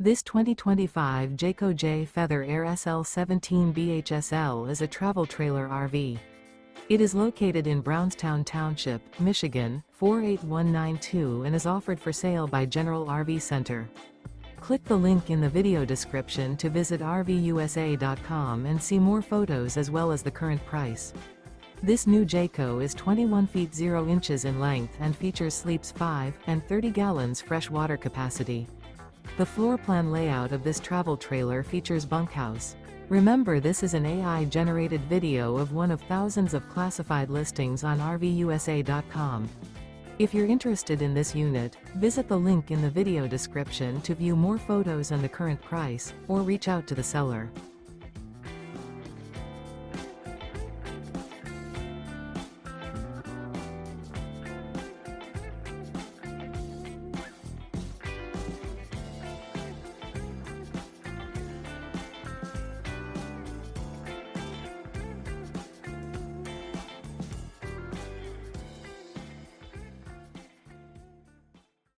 This 2025 Jayco J Feather Air SL17 BHSL is a travel trailer RV. It is located in Brownstown Township, Michigan, 48192 and is offered for sale by General RV Center. Click the link in the video description to visit RVUSA.com and see more photos as well as the current price. This new Jayco is 21 feet 0 inches in length and features sleeps 5 and 30 gallons fresh water capacity. The floor plan layout of this travel trailer features bunkhouse. Remember, this is an AI-generated video of one of thousands of classified listings on RVUSA.com. If you're interested in this unit, visit the link in the video description to view more photos and the current price, or reach out to the seller.